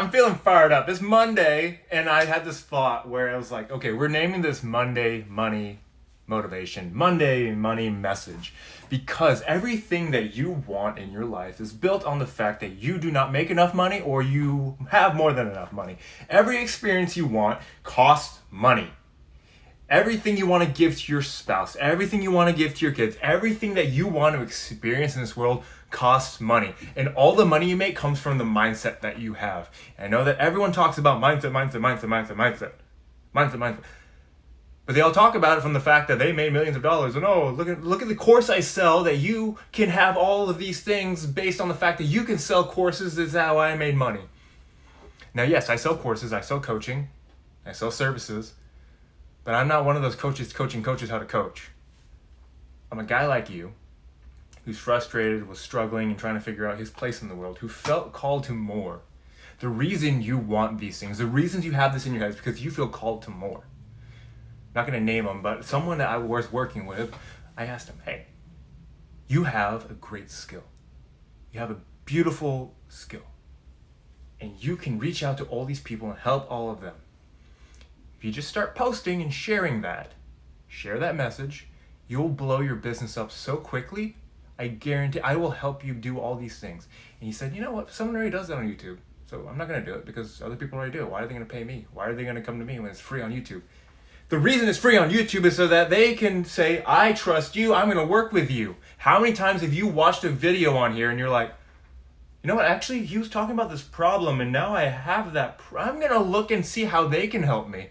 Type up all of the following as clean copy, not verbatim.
I'm feeling fired up. It's Monday, and I had this thought where I was like, okay, we're naming this Monday Money Motivation, Monday Money Message, because everything that you want in your life is built on the fact that you do not make enough money or you have more than enough money. Every experience you want costs money. Everything you want to give to your spouse, everything you want to give to your kids, everything that you want to experience in this world costs money. And all the money you make comes from the mindset that you have. And I know that everyone talks about mindset. But they all talk about it from the fact that they made millions of dollars. And oh, look at the course I sell, that you can have all of these things based on the fact that you can sell courses. This is how I made money. Now, yes, I sell courses, I sell coaching, I sell services. But I'm not one of those coaches coaching coaches how to coach. I'm a guy like you who's frustrated, was struggling, and trying to figure out his place in the world, who felt called to more. The reason you want these things, the reasons you have this in your head is because you feel called to more. I'm not going to name them, but someone that I was working with, I asked him, hey, you have a great skill. You have a beautiful skill. And you can reach out to all these people and help all of them. If you just start posting and sharing that, share that message, you'll blow your business up so quickly. I guarantee I will help you do all these things. And he said, you know what? Someone already does that on YouTube. So I'm not going to do it because other people already do it. Why are they going to pay me? Why are they going to come to me when it's free on YouTube? The reason it's free on YouTube is so that they can say, I trust you. I'm going to work with you. How many times have you watched a video on here and you're like, you know what? Actually, he was talking about this problem and now I have that. I'm going to look and see how they can help me.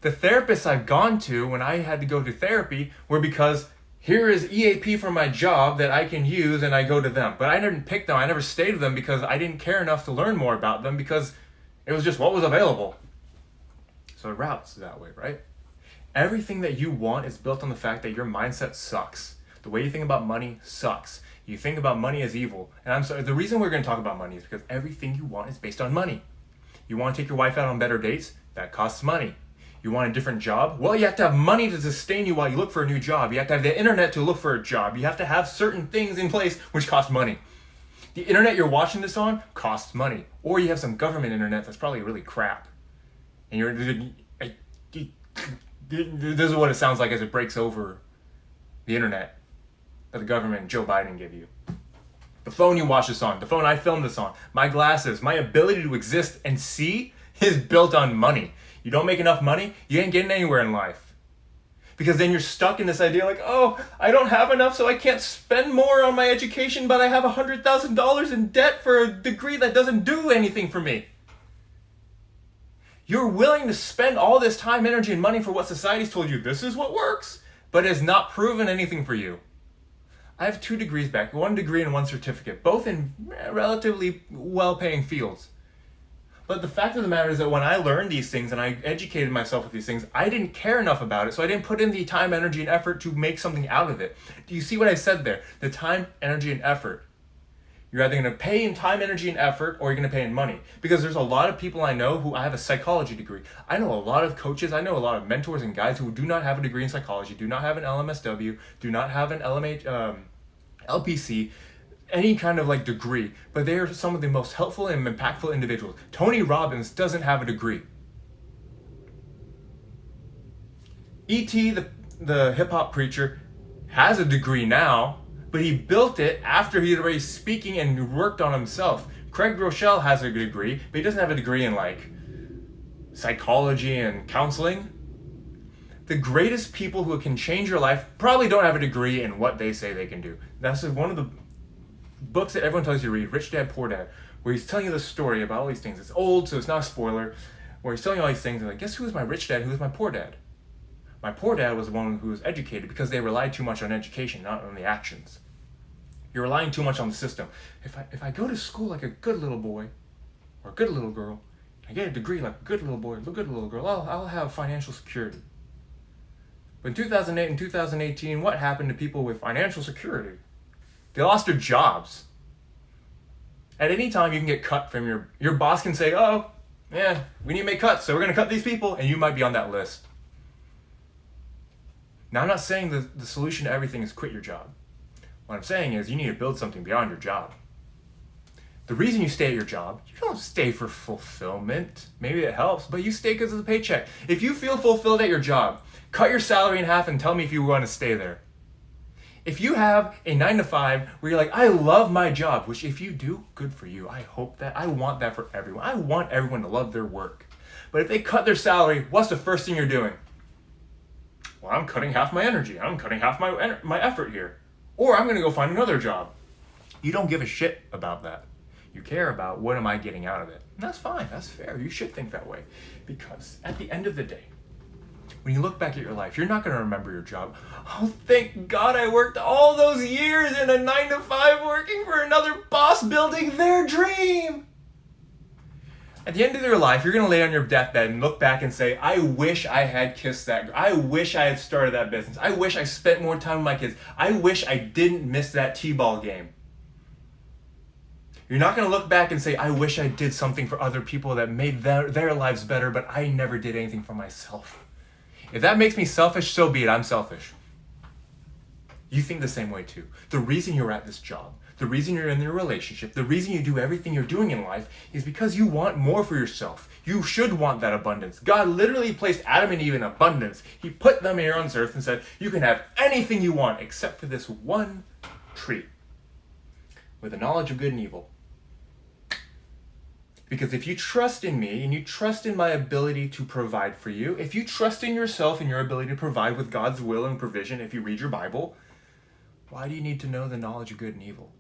The therapists I've gone to when I had to go to therapy were because here is EAP for my job that I can use and I go to them. But I didn't pick them. I never stayed with them because I didn't care enough to learn more about them because it was just what was available. So it routes that way, right? Everything that you want is built on the fact that your mindset sucks. The way you think about money sucks. You think about money as evil. And I'm sorry, the reason we're going to talk about money is because everything you want is based on money. You want to take your wife out on better dates? That costs money. You want a different job? Well, you have to have money to sustain you while you look for a new job. You have to have the internet to look for a job. You have to have certain things in place which cost money. The internet you're watching this on costs money. Or you have some government internet that's probably really crap. And this is what it sounds like as it breaks over the internet that the government, Joe Biden, gave you. The phone you watch this on, the phone I filmed this on, my glasses, my ability to exist and see is built on money. You don't make enough money, you ain't getting anywhere in life. Because then you're stuck in this idea like, oh, I don't have enough so I can't spend more on my education, but I have $100,000 in debt for a degree that doesn't do anything for me. You're willing to spend all this time, energy, and money for what society's told you this is what works, but has not proven anything for you. I have 2 degrees back, 1 degree and 1 certificate, both in relatively well-paying fields. But the fact of the matter is that when I learned these things and I educated myself with these things, I didn't care enough about it, so I didn't put in the time, energy, and effort to make something out of it. Do you see what I said there? The time, energy, and effort. You're either going to pay in time, energy, and effort, or you're going to pay in money. Because there's a lot of people I know who I have a psychology degree. I know a lot of coaches, I know a lot of mentors and guys who do not have a degree in psychology, do not have an LMSW, do not have an LPC, any kind of like degree, but they are some of the most helpful and impactful individuals. Tony Robbins doesn't have a degree. E.T., the hip-hop preacher, has a degree now, but he built it after he had already speaking and worked on himself. Craig Rochelle has a degree, but he doesn't have a degree in like psychology and counseling. The greatest people who can change your life probably don't have a degree in what they say they can do. That's one of the books that everyone tells you to read, Rich Dad, Poor Dad, where he's telling you the story about all these things. It's old, so it's not a spoiler, where he's telling you all these things, and like, guess who is my rich dad, who is my poor dad? My poor dad was the one who was educated because they relied too much on education, not on the actions. You're relying too much on the system. If I go to school like a good little boy, or a good little girl, I get a degree like a good little boy, a good little girl, I'll have financial security. But in 2008 and 2018, what happened to people with financial security? They lost their jobs. At any time you can get cut from your boss can say, oh, yeah, we need to make cuts, so we're going to cut these people, and you might be on that list. Now, I'm not saying the solution to everything is quit your job. What I'm saying is you need to build something beyond your job. The reason you stay at your job, you don't stay for fulfillment. Maybe it helps, but you stay because of the paycheck. If you feel fulfilled at your job, cut your salary in half and tell me if you want to stay there. If you have a 9-to-5 where you're like, I love my job, which if you do, good for you. I hope that. I want that for everyone. I want everyone to love their work. But if they cut their salary, what's the first thing you're doing? Well, I'm cutting half my energy. I'm cutting half my effort here. Or I'm going to go find another job. You don't give a shit about that. You care about what am I getting out of it. And that's fine. That's fair. You should think that way. Because at the end of the day, when you look back at your life, you're not going to remember your job. Oh, thank God I worked all those years in a 9-to-5 working for another boss building their dream. At the end of your life, you're going to lay on your deathbed and look back and say, I wish I had kissed that girl. I wish I had started that business. I wish I spent more time with my kids. I wish I didn't miss that t-ball game. You're not going to look back and say, I wish I did something for other people that made their lives better, but I never did anything for myself. If that makes me selfish, so be it. I'm selfish. You think the same way too. The reason you're at this job, the reason you're in your relationship, the reason you do everything you're doing in life is because you want more for yourself. You should want that abundance. God literally placed Adam and Eve in abundance. He put them here on this earth and said, you can have anything you want except for this one tree with the knowledge of good and evil. Because if you trust in me and you trust in my ability to provide for you, if you trust in yourself and your ability to provide with God's will and provision, if you read your Bible, why do you need to know the knowledge of good and evil?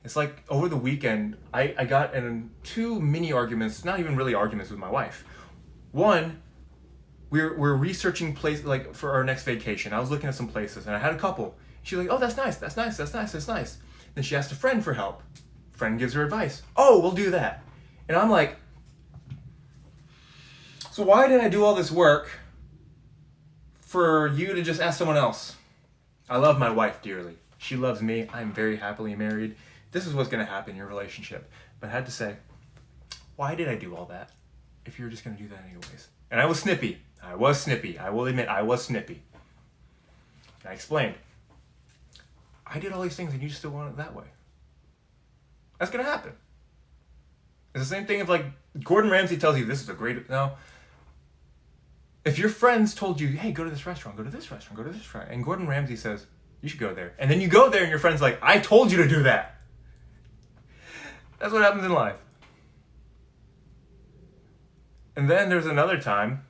It's like over the weekend, I got in 2 mini arguments, not even really arguments with my wife. One, we're researching places like for our next vacation. I was looking at some places and I had a couple. She's like, oh, that's nice. Then she asked a friend for help. Friend gives her advice. Oh, we'll do that. And I'm like, so why did I do all this work for you to just ask someone else? I love my wife dearly. She loves me. I'm very happily married. This is what's going to happen in your relationship. But I had to say, why did I do all that if you were just going to do that anyways? And I was snippy. I will admit I was snippy. And I explained. I did all these things and you still want it that way. That's going to happen. It's the same thing if like Gordon Ramsay tells you this is a great... No. If your friends told you, hey, go to this restaurant, go to this restaurant, go to this restaurant, and Gordon Ramsay says, you should go there. And then you go there and your friend's like, I told you to do that. That's what happens in life. And then there's another time